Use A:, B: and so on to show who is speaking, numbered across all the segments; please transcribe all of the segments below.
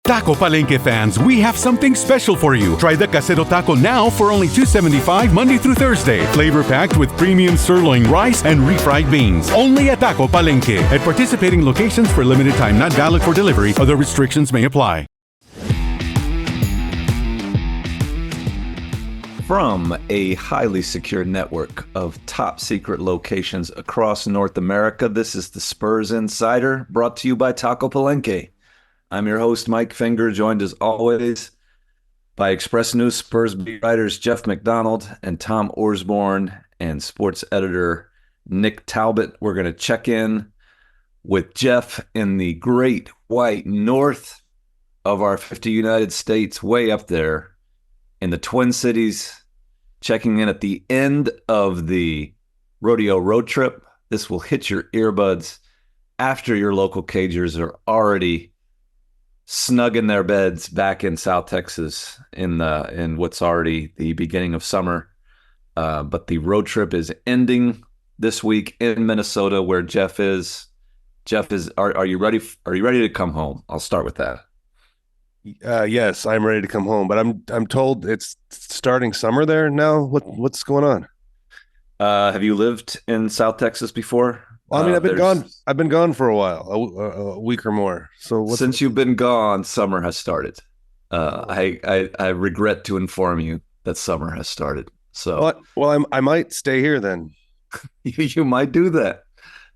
A: Taco Palenque fans, we have something special for you. Try the Casero Taco now for only $2.75 Monday through Thursday. Flavor packed with premium sirloin rice and refried beans. Only at Taco Palenque. At participating locations for limited time, not valid for delivery. Other restrictions may apply.
B: From a highly secure network of top secret locations across North America, this is the Spurs Insider, brought to you by Taco Palenque. I'm your host, Mike Finger, joined as always by Express News Spurs beat writers Jeff McDonald and Tom Orsborn and sports editor Nick Talbot. We're going to check in with Jeff in the great white north of our 50 United States, way up there in the Twin Cities, checking in at the end of the rodeo road trip. This will hit your earbuds after your local Cagers are already snug in their beds back in South Texas in what's already the beginning of summer. But the road trip is ending this week in Minnesota, where Jeff is. Are you ready? Are you ready to come home? I'll start with that.
C: Yes, I'm ready to come home, but I'm told it's starting summer there now. What's going on?
B: Have you lived in South Texas before?
C: Well, I mean, I've been gone for a while, a week or more. So
B: since you've been gone, summer has started. I regret to inform you that summer has started. So
C: I might stay here then.
B: You might do that.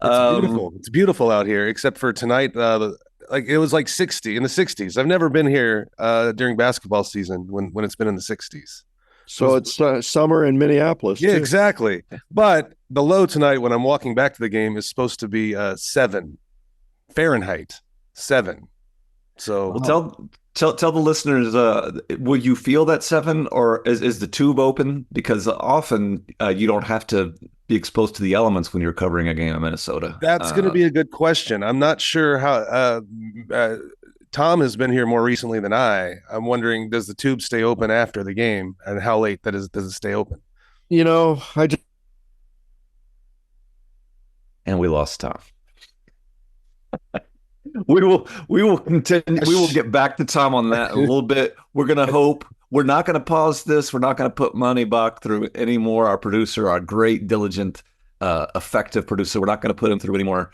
C: It's beautiful. It's beautiful out here, except for tonight. It was like 60 in the 60s. I've never been here during basketball season when it's been in the 60s.
D: So it's summer in Minneapolis.
C: Yeah,
D: too.
C: Exactly. But the low tonight when I'm walking back to the game is supposed to be 7 Fahrenheit, 7. So
B: tell the listeners, will you feel that 7, or is the tube open? Because often you don't have to be exposed to the elements when you're covering a game in Minnesota.
C: That's going to be a good question. I'm not sure how. Tom has been here more recently than I. I'm wondering, does the tube stay open after the game, and how late does it stay open?
D: You know,
B: And we lost Tom. We will continue. We will get back to Tom on that in a little bit. We're going to hope. We're not going to pause this. We're not going to put Money Bach through anymore. Our producer, our great, diligent, effective producer. We're not going to put him through any more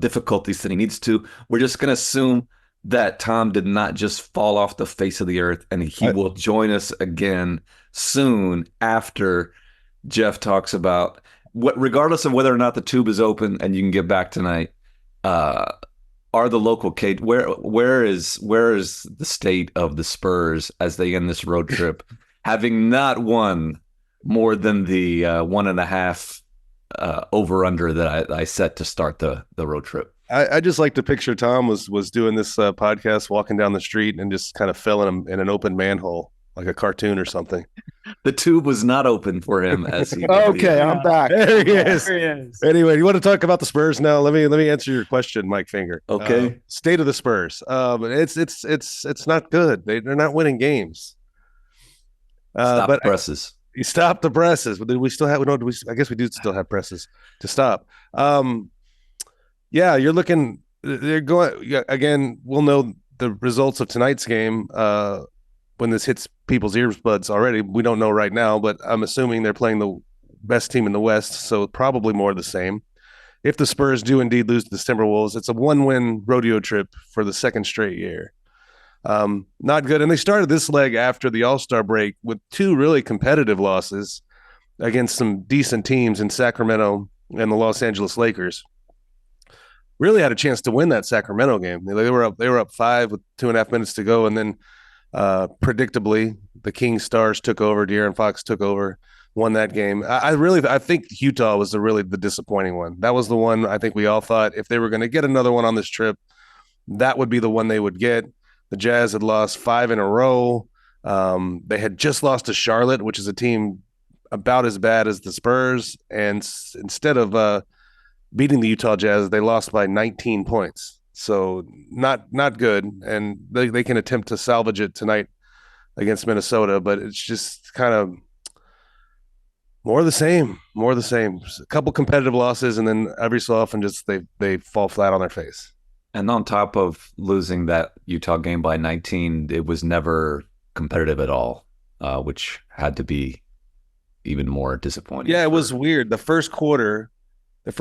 B: difficulties than he needs to. We're just going to assume that Tom did not just fall off the face of the earth, and he will join us again soon after Jeff talks about regardless of whether or not the tube is open and you can get back tonight. Are the local Cage where is the state of the Spurs as they end this road trip, having not won more than the 1.5 over under that I set to start the road trip?
C: I just like to picture Tom was doing this podcast, walking down the street and just kind of fell in an open manhole, like a cartoon or something.
B: The tube was not open for him as he.
D: Okay, I'm back.
C: There he is. Anyway, you want to talk about the Spurs now? Let me answer your question, Mike Finger.
B: Okay.
C: State of the Spurs. It's not good. They're not winning games.
B: Stop the presses.
C: You stop the presses. But we still have. I guess we do still have presses to stop. Yeah, you're looking. They're going again. We'll know the results of tonight's game when this hits people's earbuds already. We don't know right now, but I'm assuming they're playing the best team in the West, so probably more of the same. If the Spurs do indeed lose to the Timberwolves, it's a 1-win rodeo trip for the second straight year. Not good. And they started this leg after the All-Star break with 2 really competitive losses against some decent teams in Sacramento and the Los Angeles Lakers. Really had a chance to win that Sacramento game. They were up 5 with 2.5 minutes to go, and then predictably the King Stars took over. De'Aaron Fox took over, won that game. I think Utah was the disappointing one. That was the one I think we all thought if they were going to get another one on this trip, that would be the one they would get. The Jazz had lost 5 in a row. They had just lost to Charlotte, which is a team about as bad as the Spurs, and instead of beating the Utah Jazz, they lost by 19 points. So not good, and they can attempt to salvage it tonight against Minnesota, but it's just kind of more of the same. A couple competitive losses, and then every so often just they fall flat on their face.
B: And on top of losing that Utah game by 19, it was never competitive at all, which had to be even more disappointing.
C: Yeah, it was weird. The first quarter, they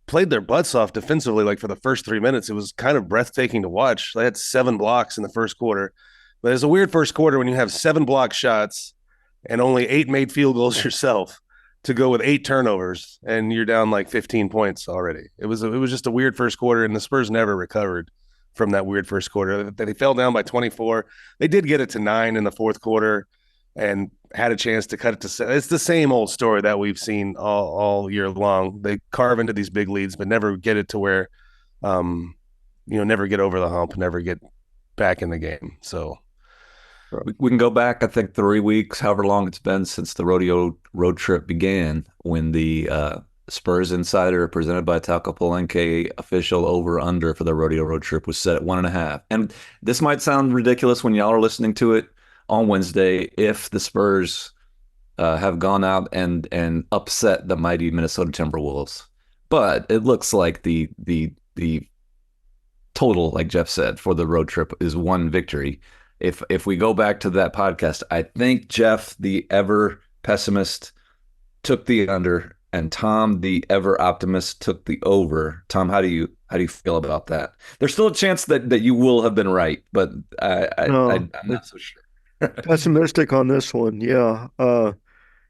C: played their butts off defensively. Like for the first 3 minutes, it was kind of breathtaking to watch. They had 7 blocks in the first quarter, but it's a weird first quarter when you have 7 block shots and only 8 made field goals yourself to go with 8 turnovers, and you're down like 15 points already. It was just a weird first quarter, and the Spurs never recovered from that weird first quarter. They fell down by 24. They did get it to 9 in the fourth quarter and had a chance to cut it to 7. It's the same old story that we've seen all year long. They carve into these big leads, but never get it to where, never get over the hump, never get back in the game. So
B: we can go back, I think, 3 weeks, however long it's been since the rodeo road trip began, when the Spurs Insider presented by Taco Palenque official over-under for the rodeo road trip was set at 1.5. And this might sound ridiculous when y'all are listening to it on Wednesday if the Spurs have gone out and upset the mighty Minnesota Timberwolves. But it looks like the total, like Jeff said, for the road trip is 1 victory. If we go back to that podcast, I think Jeff, the ever pessimist, took the under, and Tom, the ever optimist, took the over. Tom, how do you feel about that? There's still a chance that you will have been right, but I'm not so sure.
D: Pessimistic on this one. Yeah.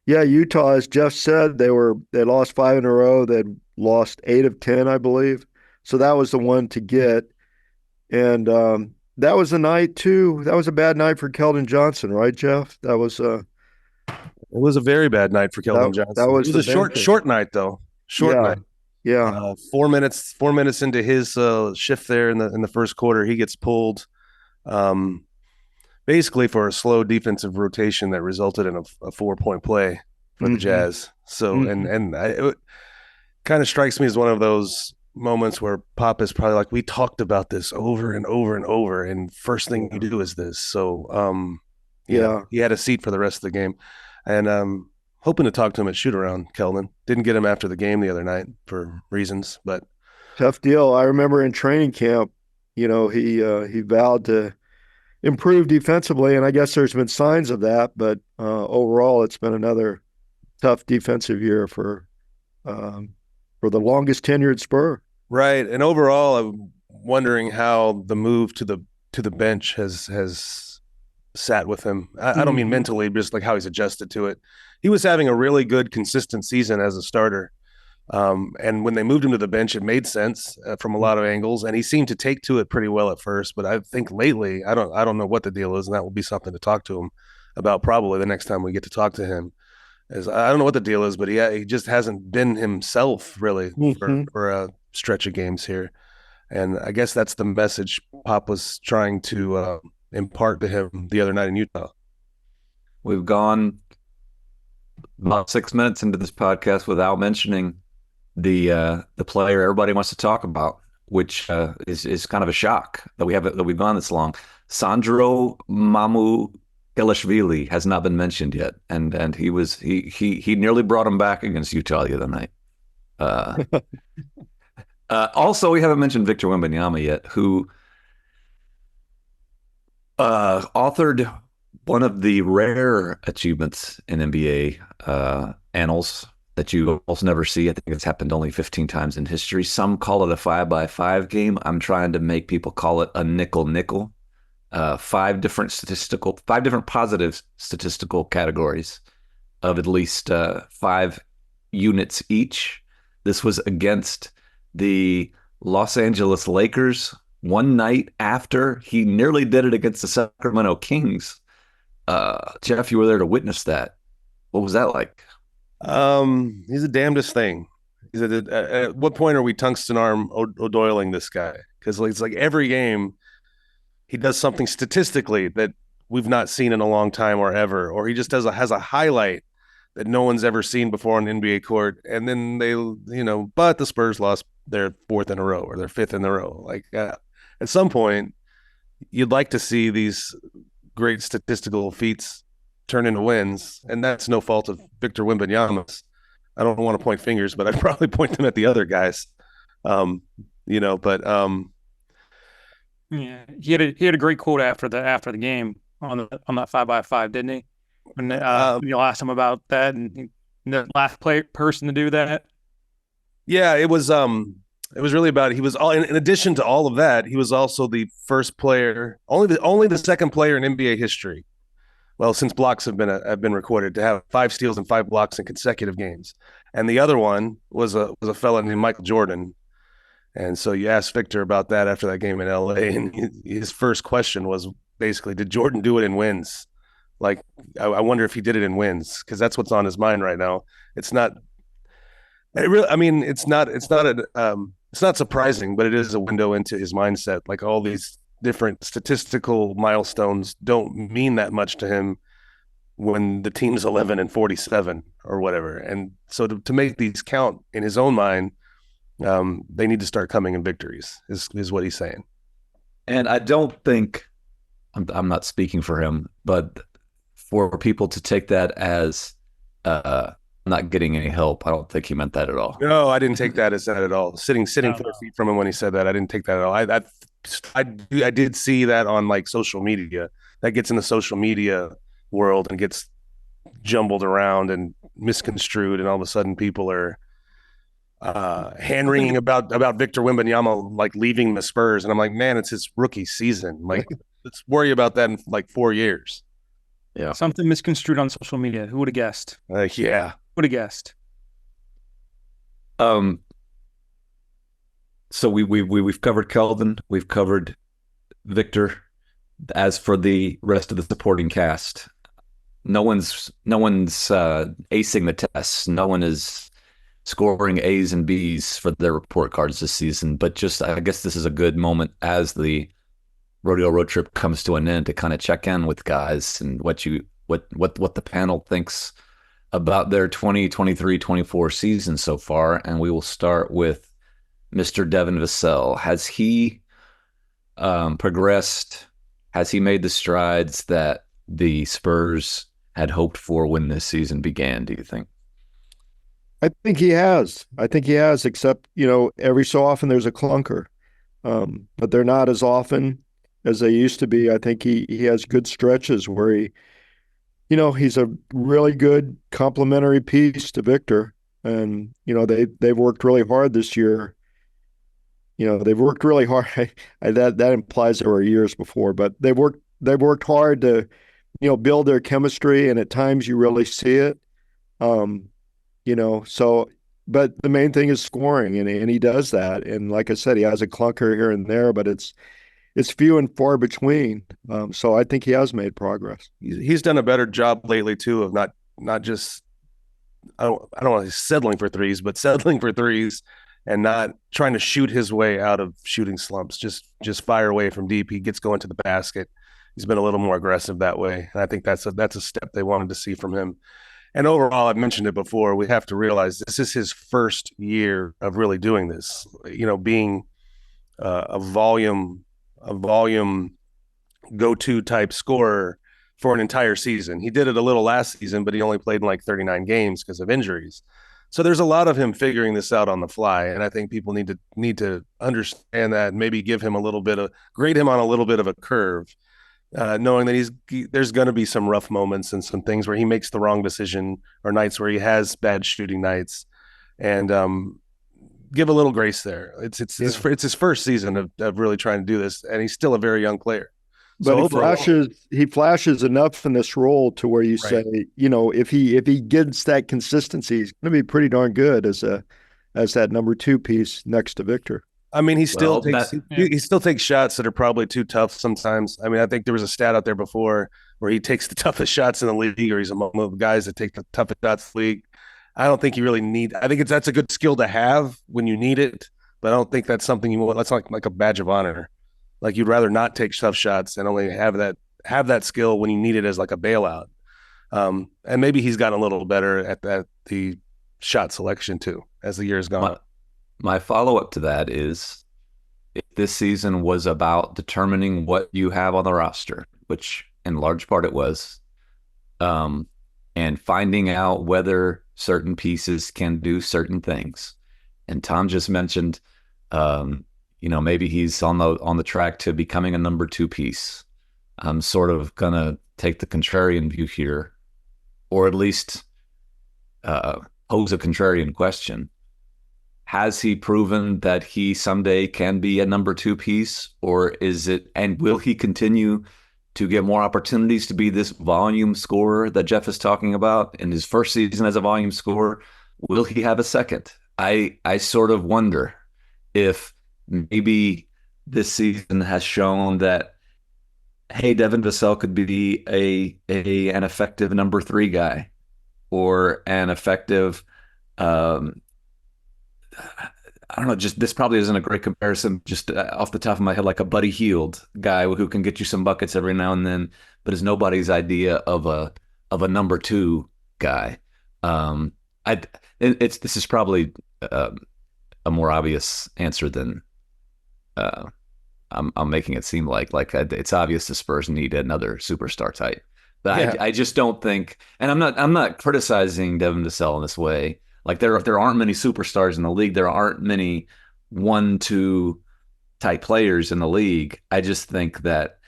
D: Utah, as Jeff said, they lost 5 in a row. They'd lost 8 of 10, I believe. So that was the one to get. And that was a night too. That was a bad night for Keldon Johnson, right, Jeff? That was
C: it was a very bad night for Keldon Johnson. That was a short night though. Night.
D: Yeah.
C: 4 minutes into his shift there in the first quarter, he gets pulled. Basically for a slow defensive rotation that resulted in a 4-point play for the Jazz. So, and it kind of strikes me as one of those moments where Pop is probably like, we talked about this over and over and over, and first thing you do is this. So, he had a seat for the rest of the game, and hoping to talk to him at shoot around. Keldon didn't get him after the game the other night for reasons, but
D: tough deal. I remember in training camp, he vowed to improve defensively, and I guess there's been signs of that, but overall it's been another tough defensive year for the longest tenured Spur.
C: Right. And overall, I'm wondering how the move to the bench has sat with him. I don't mean mentally, just like how he's adjusted to it. He was having a really good, consistent season as a starter. And when they moved him to the bench, it made sense from a lot of angles, and he seemed to take to it pretty well at first. But I think lately, I don't know what the deal is, and that will be something to talk to him about probably the next time we get to talk to him. I don't know what the deal is, but he just hasn't been himself really for a stretch of games here. And I guess that's the message Pop was trying to impart to him the other night in Utah.
B: We've gone about 6 minutes into this podcast without mentioning the player everybody wants to talk about, which is kind of a shock that we've gone this long. Sandro Mamukelashvili has not been mentioned yet, and he nearly brought him back against Utah the other night. Also, we haven't mentioned Victor Wembanyama yet, who authored one of the rare achievements in NBA annals that you almost never see. I think it's happened only 15 times in history. Some call it a 5x5 game. I'm trying to make people call it a nickel-nickel. 5 different positive statistical categories of at least 5 units each. This was against the Los Angeles Lakers one night after he nearly did it against the Sacramento Kings. Jeff, you were there to witness that. What was that like?
C: He's the damnedest thing. At what point are we tungsten arm O'Doiling this guy? Because it's like every game he does something statistically that we've not seen in a long time or ever, or he just has a highlight that no one's ever seen before on an NBA court, and then but the Spurs lost their 4th in a row or their 5th in a row. Like at some point, you'd like to see these great statistical feats turn into wins, and that's no fault of Victor Wembanyama's. I don't want to point fingers, but I'd probably point them at the other guys. But
E: Yeah, he had a great quote after the game on that 5x5, didn't he? When you asked him about that, and the last person to do that.
C: yeah, it was really about, he was all, in addition to all of that, he was also the first player, only the second player in NBA history, well, since blocks have been recorded, to have 5 steals and 5 blocks in consecutive games. And the other one was a fella named Michael Jordan. And so you asked Victor about that after that game in LA, and his first question was basically, did Jordan do it in wins? Like, I wonder if he did it in wins, because that's what's on his mind right now. It's not, it really, I mean, it's not surprising, but it is a window into his mindset. Like, all these different statistical milestones don't mean that much to him when the team's 11-47 or whatever. And so to make these count in his own mind, they need to start coming in victories, is what he's saying.
B: And I don't think, I'm not speaking for him, but for people to take that as not getting any help, I don't think he meant that at all.
C: No, I didn't take that as that at all. Sitting 4 feet from him when he said that, I didn't take that at all. I did see that on like social media. That gets in the social media world and gets jumbled around and misconstrued, and all of a sudden people are hand wringing about Victor Wembanyama like leaving the Spurs, and I'm like, man, it's his rookie season. Like, let's worry about that in like 4 years.
B: Yeah,
E: Something misconstrued on social media. Who would have guessed?
C: Yeah.
E: Would have guessed.
B: So we've covered Kelvin, we've covered Victor. As for the rest of the supporting cast, no one's acing the tests. No one is scoring A's and B's for their report cards this season. But just, I guess this is a good moment as the rodeo road trip comes to an end to kind of check in with guys and what the panel thinks about their 2023-24 season so far. And we will start with Mr. Devin Vassell. Has he progressed? Has he made the strides that the Spurs had hoped for when this season began, do you think?
D: I think he has. Except, every so often there's a clunker. But they're not as often as they used to be. I think he has good stretches where he's a really good complementary piece to Victor. And, they've worked really hard this year. They've worked really hard. That implies there were years before, but they've worked hard to, build their chemistry, and at times you really see it. So, but the main thing is scoring, and he does that. And like I said, he has a clunker here and there, but it's few and far between. So I think he has made progress.
C: He's done a better job lately too of not just, I don't want to say settling for threes, but settling for threes and not trying to shoot his way out of shooting slumps. Just fire away from deep. He gets going to the basket. He's been a little more aggressive that way, and I think that's a step they wanted to see from him. And overall, I've mentioned it before, we have to realize this is his first year of really doing this, being a volume go-to type scorer for an entire season. He did it a little last season, but he only played in like 39 games because of injuries. So there's a lot of him figuring this out on the fly, and I think people need to understand that, and maybe grade him on a little bit of a curve, knowing that there's going to be some rough moments and some things where he makes the wrong decision, or nights where he has bad shooting nights, and give a little grace there. It's his first season of really trying to do this, and he's still a very young player.
D: But he flashes enough in this role to where you say, if he gets that consistency, he's going to be pretty darn good as that number 2 piece next to Victor.
C: I mean, he still takes shots that are probably too tough sometimes. I mean, I think there was a stat out there before where he takes the toughest shots in the league, or he's among the guys that take the toughest shots in the league. I don't think you really need. I think that's a good skill to have when you need it, but I don't think that's something you want. That's like a badge of honor. Like, you'd rather not take tough shots and only have that skill when you need it as like a bailout. And maybe he's gotten a little better at the shot selection too as the years gone on.
B: My follow-up to that is, if this season was about determining what you have on the roster, which in large part it was, and finding out whether certain pieces can do certain things. And Tom just mentioned maybe he's on the track to becoming a number 2 piece. I'm sort of gonna take the contrarian view here, or at least pose a contrarian question. Has he proven that he someday can be a number 2 piece, or and will he continue to get more opportunities to be this volume scorer that Jeff is talking about in his first season as a volume scorer? Will he have a second? I sort of wonder if maybe this season has shown that, hey, Devin Vassell could be an effective number 3 guy, or an effective I don't know, just this probably isn't a great comparison just off the top of my head, like a Buddy Hield guy who can get you some buckets every now and then, but is nobody's idea of a number 2 guy. This is probably a more obvious answer than I'm making it seem like. It's obvious the Spurs need another superstar type. But yeah. I just don't think, and I'm not criticizing Devin Vassell in this way. Like there aren't many superstars in the league. There aren't many 1-2 type players in the league. I just think that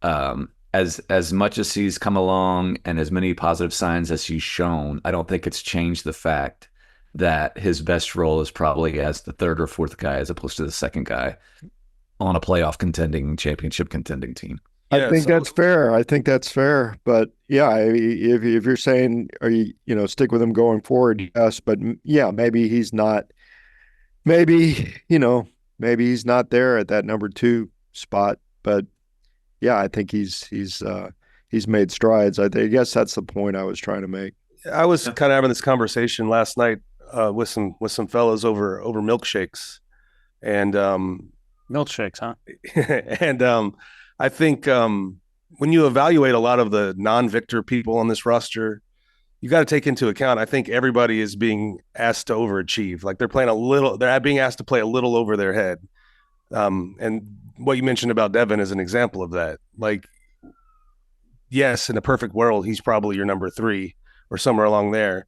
B: as much as he's come along and as many positive signs as he's shown, I don't think it's changed the fact that his best role is probably as the 3rd or 4th guy as opposed to the 2nd guy on a playoff championship contending team.
D: I think that's fair. But yeah, if you're saying, are you stick with him going forward? Yes, but yeah, maybe he's not. Maybe he's not there at that number 2 spot. But yeah, I think he's made strides. I guess that's the point I was trying to make.
C: I was kind of having this conversation last night with some fellas over milkshakes, and
E: milkshakes, huh?
C: And I think when you evaluate a lot of the non-Victor people on this roster, you got to take into account, I think everybody is being asked to overachieve. Like they're being asked to play a little over their head. And what you mentioned about Devin is an example of that. Like, yes, in a perfect world, he's probably your number 3 or somewhere along there.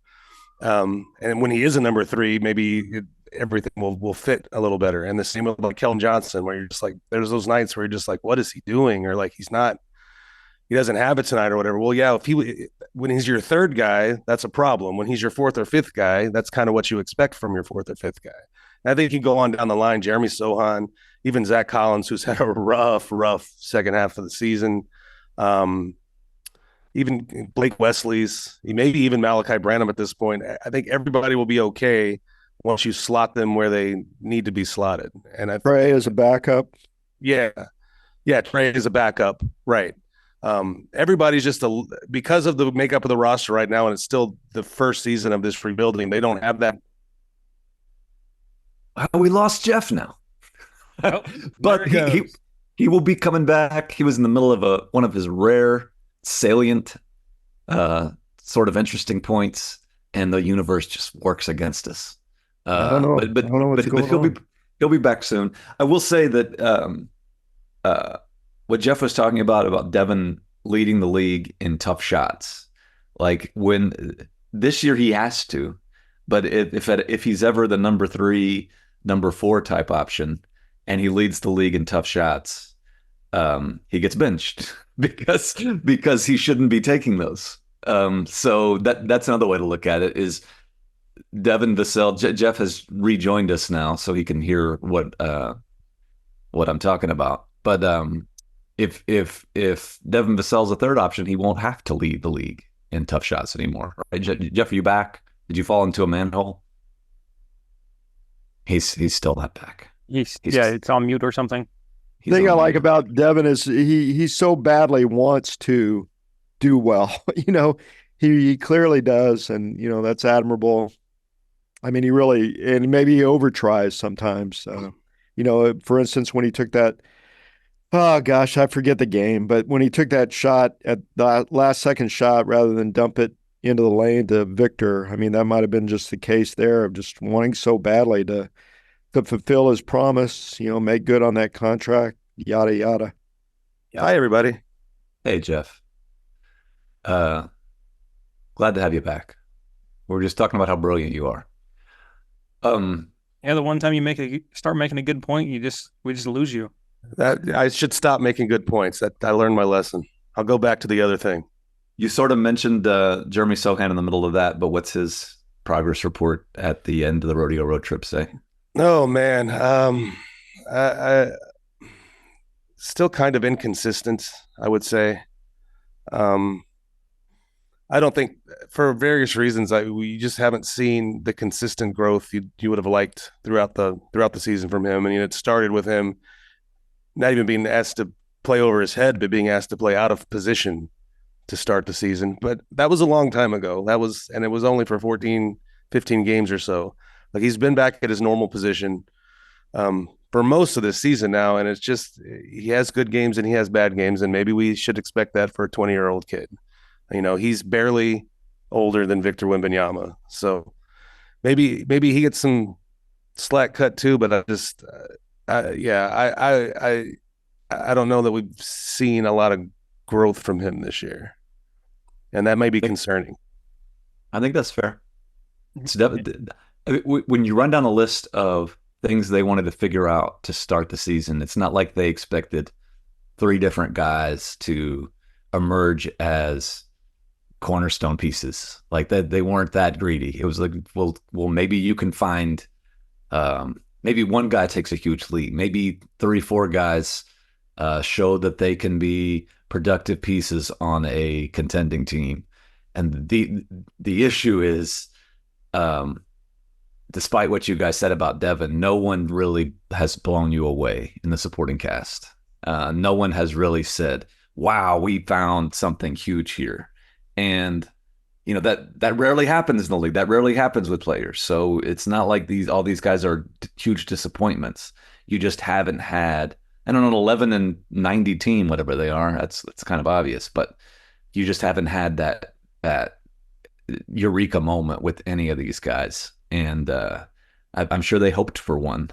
C: And when he is a number 3, maybe everything will fit a little better. And the same with like Keldon Johnson, where you're just like, there's those nights where you're just like, what is he doing? Or like, he doesn't have it tonight or whatever. Well, yeah, when he's your 3rd guy, that's a problem. When he's your 4th or 5th guy, that's kind of what you expect from your 4th or 5th guy. And I think you go on down the line, Jeremy Sohan, even Zach Collins, who's had a rough second half of the season. Even Blake Wesley's, maybe even Malachi Branham at this point. I think everybody will be okay once you slot them where they need to be slotted. And
D: Trey is a backup.
C: Yeah, Trey is a backup, right? Everybody's just because of the makeup of the roster right now, and it's still the first season of this rebuilding. They don't have that.
B: We lost Jeff now, but he will be coming back. He was in the middle of one of his rare, salient, sort of interesting points, and the universe just works against us.
D: I don't know.
B: But he'll be back soon. I will say that what Jeff was talking about Devin leading the league in tough shots, like when this year he has to, but if he's ever the number 3, number 4 type option, and he leads the league in tough shots, he gets benched because he shouldn't be taking those. So that's another way to look at it is Devin Vassell. Jeff has rejoined us now, so he can hear what I'm talking about. But if Devin Vassell's a 3rd option, he won't have to lead the league in tough shots anymore. Right? Jeff, are you back? Did you fall into a manhole? He's still not back.
E: It's on mute or something.
D: The thing I like about Devin is he so badly wants to do well. He clearly does, and that's admirable. I mean, and maybe he overtries sometimes. For instance, when he took that, oh gosh, I forget the game, but when he took that shot at the last second shot rather than dump it into the lane to Victor, I mean, that might have been just the case there of just wanting so badly to fulfill his promise, make good on that contract, yada, yada.
C: Hi, everybody.
B: Hey, Jeff. Glad to have you back. We're just talking about how brilliant you are.
E: the one time you start making a good point, we just lose you.
C: That I should stop making good points. That I learned my lesson. I'll go back to the other thing.
B: You sort of mentioned Jeremy Sohan in the middle of that, but what's his progress report at the end of the rodeo road trip say?
C: Oh man, I still kind of inconsistent, I would say. I don't think, for various reasons, we just haven't seen the consistent growth you would have liked throughout the season from him. And it started with him not even being asked to play over his head, but being asked to play out of position to start the season. But that was a long time ago. And it was only for 14, 15 games or so. Like, he's been back at his normal position for most of this season now. And it's just, he has good games and he has bad games. And maybe we should expect that for a 20-year-old kid. He's barely older than Victor Wembanyama. So maybe he gets some slack cut too, but I don't know that we've seen a lot of growth from him this year. And that may be concerning.
B: I think that's fair. It's when you run down a list of things they wanted to figure out to start the season, it's not like they expected 3 different guys to emerge as cornerstone pieces. Like that, they weren't that greedy. It was like, well, maybe you can find, maybe one guy takes a huge leap. Maybe 3-4 guys show that they can be productive pieces on a contending team. And the issue is, despite what you guys said about Devin, no one really has blown you away in the supporting cast. No one has really said, wow, we found something huge here. And that rarely happens in the league. That rarely happens with players. So it's not like all these guys are huge disappointments. You just haven't had, and on an 11-90 team, whatever they are, that's kind of obvious. But you just haven't had that eureka moment with any of these guys. And I'm sure they hoped for one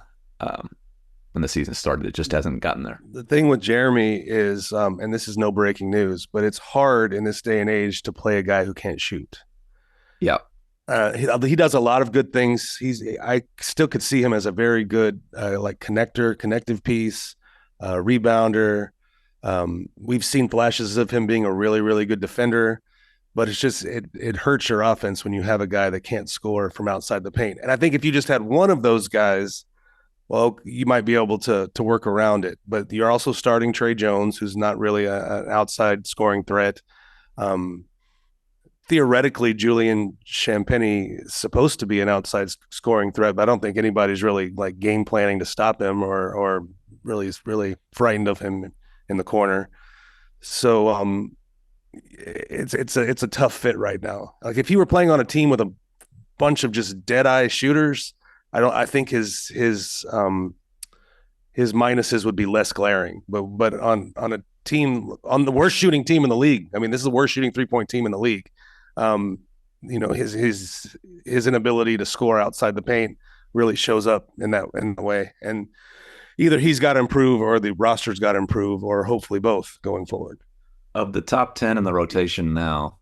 B: when the season started. It just hasn't gotten there.
C: The thing with Jeremy is, and this is no breaking news, but it's hard in this day and age to play a guy who can't shoot.
B: Yeah.
C: He does a lot of good things. I still could see him as a very good connective piece, rebounder. We've seen flashes of him being a really, really good defender, but it's just it hurts your offense when you have a guy that can't score from outside the paint. And I think if you just had one of those guys, well, you might be able to work around it. But you're also starting Trey Jones, who's not really an outside scoring threat. Theoretically, Julian Champagnie is supposed to be an outside scoring threat, but I don't think anybody's really like game planning to stop him or really frightened of him in the corner. So it's a tough fit right now. Like, if he were playing on a team with a bunch of just dead eye shooters, I think his minuses would be less glaring. But on a team, on the worst shooting team in the league, I mean, this is the worst shooting 3-point team in the league. His inability to score outside the paint really shows up in that way. And either he's got to improve or the roster's got to improve, or hopefully both going forward.
B: Of the top 10 in the rotation now,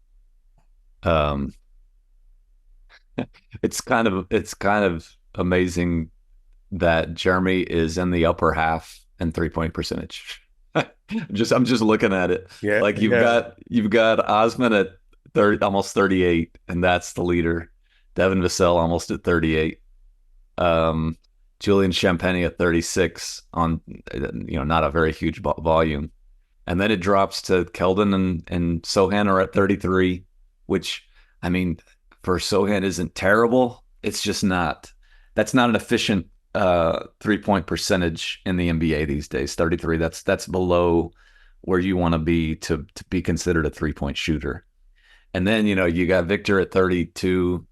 B: it's kind of amazing that Jeremy is in the upper half in 3-point percentage. I'm just looking at it.
C: Yeah,
B: like you've got Osman at 30, almost 38, and that's the leader. Devin Vassell almost at 38. Julian Champagnie at 36 on not a very huge volume. And then it drops to Keldon and Sohan are at 33, which, I mean, for Sohan isn't terrible. It's just not. That's not an efficient 3-point percentage in the NBA these days. 33. That's below where you want to be to be considered a 3-point shooter. And then you got Victor at 32,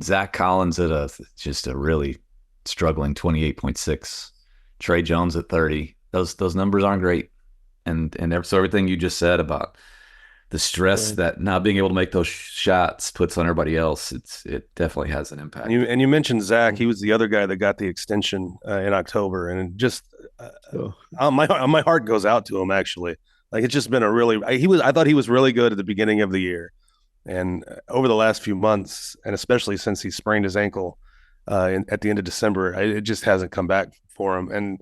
B: Zach Collins at just a really struggling 28.6, Trey Jones at 30. Those numbers aren't great. And so everything you just said about the stress that not being able to make those shots puts on everybody else, it definitely has an impact.
C: And you mentioned Zach. He was the other guy that got the extension in October, and just my heart goes out to him, actually. Like, it's just been I thought he was really good at the beginning of the year, and over the last few months, and especially since he sprained his ankle, at the end of December. It just hasn't come back for him. And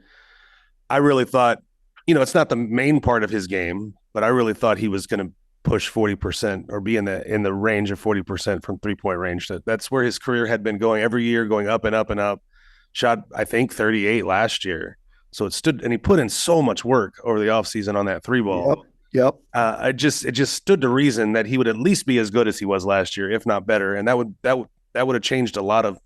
C: I really thought, it's not the main part of his game, but I really thought he was going to push 40% or be in the range of 40% from 3-point range. That's where his career had been going every year, going up and up and up. Shot, I think, 38 last year. So it stood, and he put in so much work over the offseason on that 3-ball.
D: Yep.
C: It just stood to reason that he would at least be as good as he was last year, if not better. And that would have changed a lot of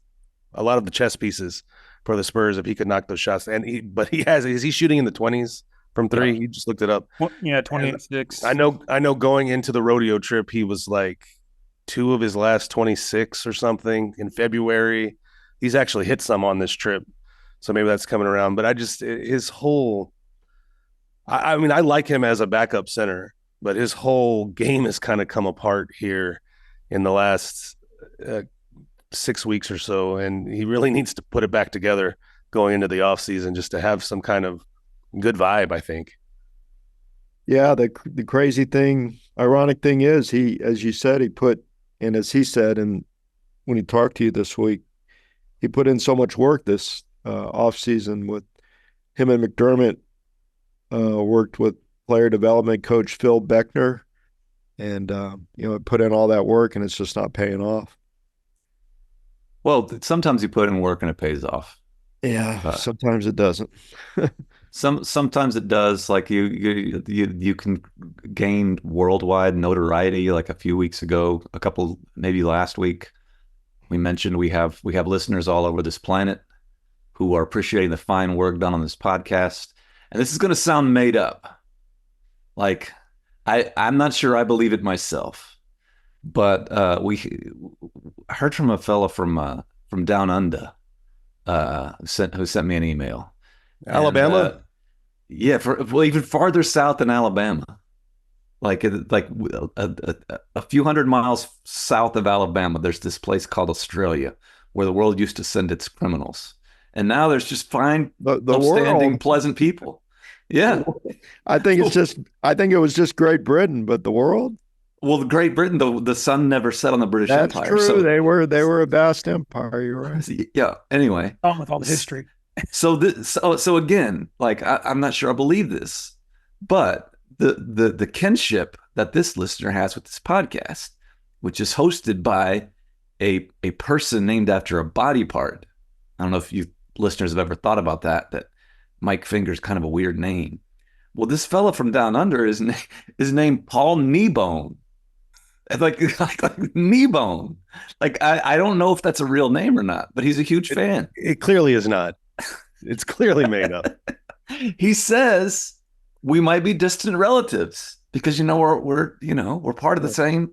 C: the chess pieces for the Spurs if he could knock those shots. And is he shooting in the 20s from three? Yeah. He just looked it up.
E: Well, yeah, 28-6.
C: I know going into the rodeo trip, he was like 2 of his last 26 or something in February. He's actually hit some on this trip. So maybe that's coming around. But I like him as a backup center, but his whole game has kind of come apart here in the last 6 weeks or so. And he really needs to put it back together going into the offseason just to have some kind of good vibe, I think.
D: Yeah, the crazy thing, ironic thing is as you said, as he said, and when he talked to you this week, he put in so much work this offseason with him and McDermott, worked with player development coach Phil Beckner, and put in all that work, and it's just not paying off.
B: Well, sometimes you put in work and it pays off.
D: Yeah, sometimes it doesn't.
B: Sometimes it does. Like you can gain worldwide notoriety. Like a few weeks ago, maybe last week, we mentioned we have listeners all over this planet who are appreciating the fine work done on this podcast. And this is going to sound made up. Like I'm not sure I believe it myself, but we heard from a fella from down under who sent me an email.
C: Alabama?
B: Yeah, even farther south than Alabama. Like a few hundred miles south of Alabama, there's this place called Australia where the world used to send its criminals. And now there's just fine, upstanding, pleasant people. Yeah.
D: I think it was just Great Britain, but the world?
B: Well, the Great Britain, the sun never set on the British Empire.
D: That's true. So they were a vast empire. You're right.
B: Yeah. Anyway.
E: On with all the history.
B: So again, like I'm not sure I believe this, but the kinship that this listener has with this podcast, which is hosted by a person named after a body part. I don't know if you listeners have ever thought about that Mike Finger's kind of a weird name. Well, this fella from down under is named Paul Kneebone. Like Kneebone. Like I don't know if that's a real name or not, but he's a huge fan.
C: It clearly is not. It's clearly made up.
B: He says we might be distant relatives because we're part of the same.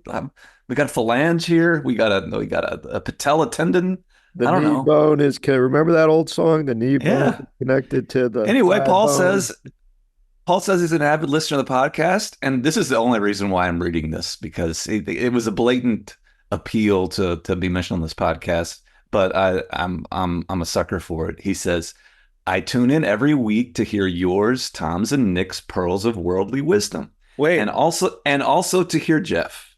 B: We got a phalange here. We got a patella tendon.
D: The knee bone is. Remember that old song? The knee bone connected to the.
B: Anyway, Paul says he's an avid listener of the podcast, and this is the only reason why I'm reading this, because it was a blatant appeal to be mentioned on this podcast. But I'm a sucker for it. He says, I tune in every week to hear yours, Tom's, and Nick's pearls of worldly wisdom.
C: Wait,
B: and also to hear Jeff.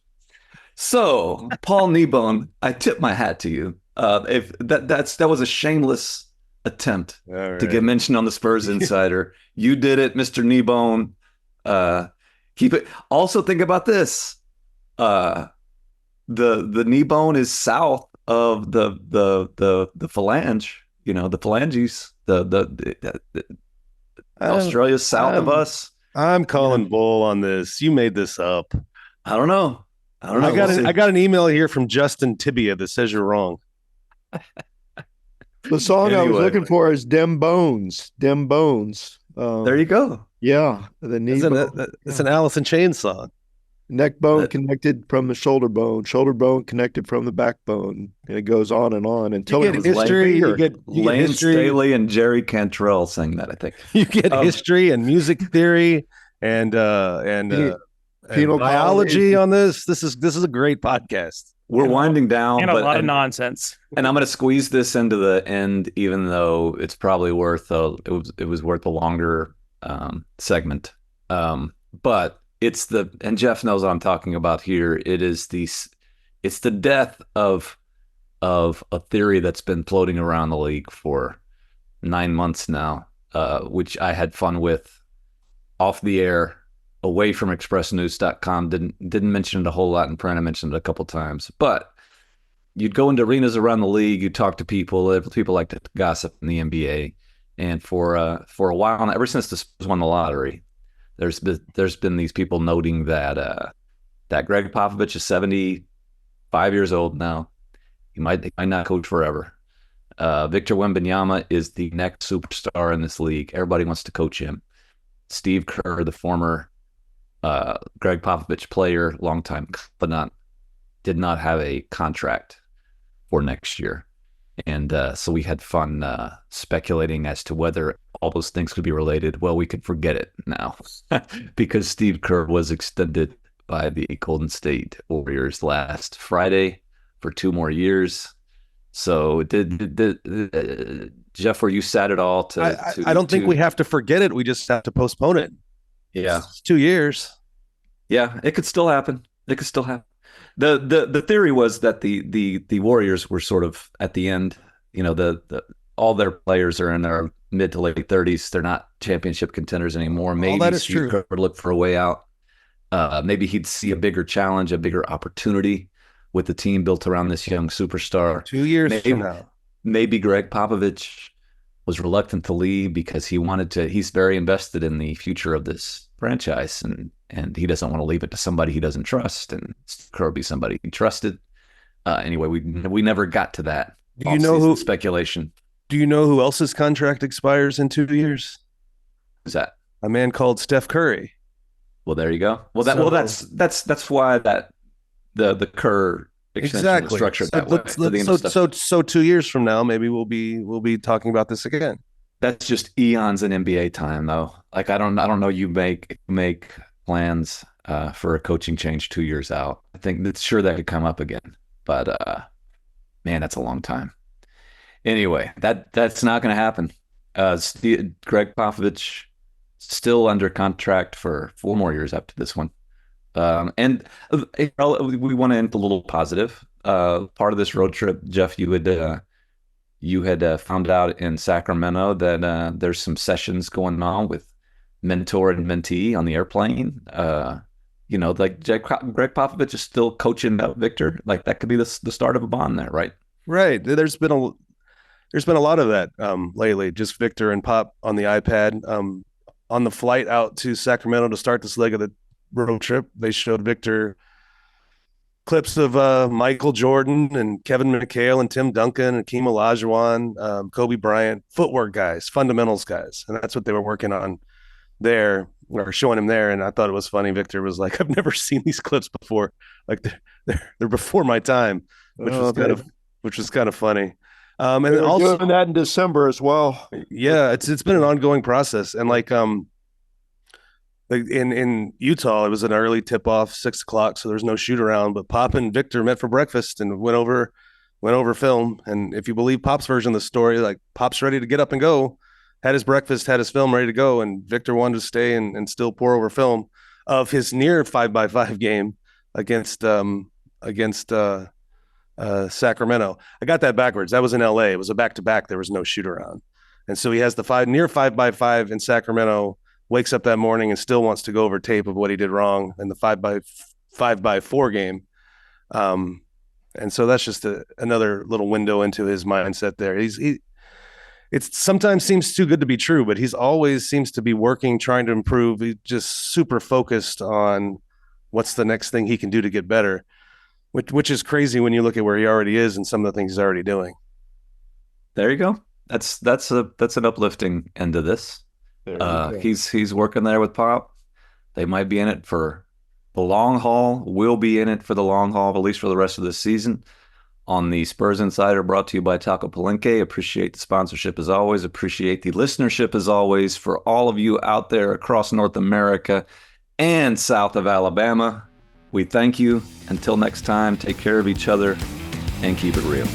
B: So, Paul Kneebone, I tip my hat to you. If that was a shameless attempt to get mentioned on the Spurs Insider. You did it, Mr. Kneebone. Keep it. Also, think about this. The knee bone is south of the phalange. The phalanges. The Australia's south of us.
C: I'm calling bull on this. You made this up.
B: I don't know.
C: I got an email here from Justin Tibia that says you're wrong.
D: The song I was looking for is Dem Bones. Dem Bones.
B: There you go.
D: Yeah. The knee bone.
C: It's an Alice in Chains song.
D: Neck bone connected from the shoulder bone connected from the backbone. And it goes on until
C: you get history. You get
B: Lane Staley and Jerry Cantrell sang that, I think.
C: You get history and music theory and biology on this. This is a great podcast.
B: We're winding down,
E: and a lot of nonsense.
B: And I'm going to squeeze this into the end, even though it's probably worth it was worth a longer segment. But and Jeff knows what I'm talking about here. It's the death of of a theory that's been floating around the league for 9 months now, which I had fun with off the air, away from expressnews.com. Didn't mention it a whole lot in print. I mentioned it a couple times, but you'd go into arenas around the league, you'd talk to people. People like to gossip in the NBA, and for a while, ever since the Spurs won the lottery, there's been these people noting that Greg Popovich is 75 years old now. He might not coach forever. Victor Wembanyama is the next superstar in this league. Everybody wants to coach him. Steve Kerr, the former Greg Popovich player, longtime confidant, did not have a contract for next year. And so we had fun speculating as to whether all those things could be related. Well, we could forget it now because Steve Kerr was extended by the Golden State Warriors last Friday for 2 more years. So Jeff, were you sad at all
C: I don't think we have to forget it. We just have to postpone it.
B: Yeah.
C: It's 2 years.
B: Yeah, it could still happen. The theory was that the Warriors were sort of at the end. You know, all their players are in their mid to late 30s. They're not championship contenders anymore. Maybe
C: that is
B: Steve
C: true.
B: Kerr would look for a way out. Maybe he'd see a bigger challenge, a bigger opportunity with the team built around this young superstar.
C: 2 years from now.
B: Maybe Greg Popovich was reluctant to leave because he wanted to. He's very invested in the future of this franchise, and he doesn't want to leave it to somebody he doesn't trust. And Kerr will be somebody he trusted. Anyway, we never got to that.
C: Do you know who
B: speculation?
C: Do you know who else's contract expires in 2 years?
B: Who's that?
C: A man called Steph Curry.
B: Well, there you go. Well, that's why the Kerr extension was structured that way.
C: So 2 years from now, maybe we'll be talking about this again.
B: That's just eons in NBA time, though. Like I don't know. You make plans for a coaching change 2 years out. I think that's sure that could come up again, but man, that's a long time. Anyway, that's not going to happen. Greg Popovich still under contract for 4 more years after this one. And we want to end a little positive. Part of this road trip, Jeff, you had found out in Sacramento that there's some sessions going on with mentor and mentee on the airplane. Like Greg Popovich is still coaching Victor. Like that could be the start of a bond there, right?
C: Right. There's been a lot of that lately. Just Victor and Pop on the iPad. On the flight out to Sacramento to start this leg of the road trip, they showed Victor clips of Michael Jordan and Kevin McHale and Tim Duncan and Hakeem Olajuwon, Kobe Bryant, footwork guys, fundamentals guys. And that's what they were working on there, or showing him there. And I thought it was funny. Victor was like, I've never seen these clips before. Like they're before my time, which was kind of funny. And
D: They're
C: also
D: doing that in December as well.
C: Yeah, it's been an ongoing process. And like in Utah, it was an early tip-off, 6 o'clock, so there's no shoot-around. But Pop and Victor met for breakfast and went over film. And if you believe Pop's version of the story, like Pop's ready to get up and go, had his breakfast, had his film ready to go, and Victor wanted to stay and still pour over film of his near 5x5 game against Sacramento. I got that backwards. That was in LA. It was a back-to-back. There was no shoot-around. And so he has the near 5x5 in Sacramento, wakes up that morning and still wants to go over tape of what he did wrong in the 5x4 game. And so that's just another little window into his mindset there. It sometimes seems too good to be true, but he's always seems to be working, trying to improve. He's just super focused on what's the next thing he can do to get better, which is crazy when you look at where he already is and some of the things he's already doing.
B: There you go. That's an uplifting end to this. He's working there with Pop. They might be in it for the long haul. We'll be in it for the long haul, at least for the rest of the season. On the Spurs Insider, brought to you by Taco Palenque. Appreciate the sponsorship as always. Appreciate the listenership as always for all of you out there across North America and south of Alabama. We thank you. Until next time, take care of each other and keep it real.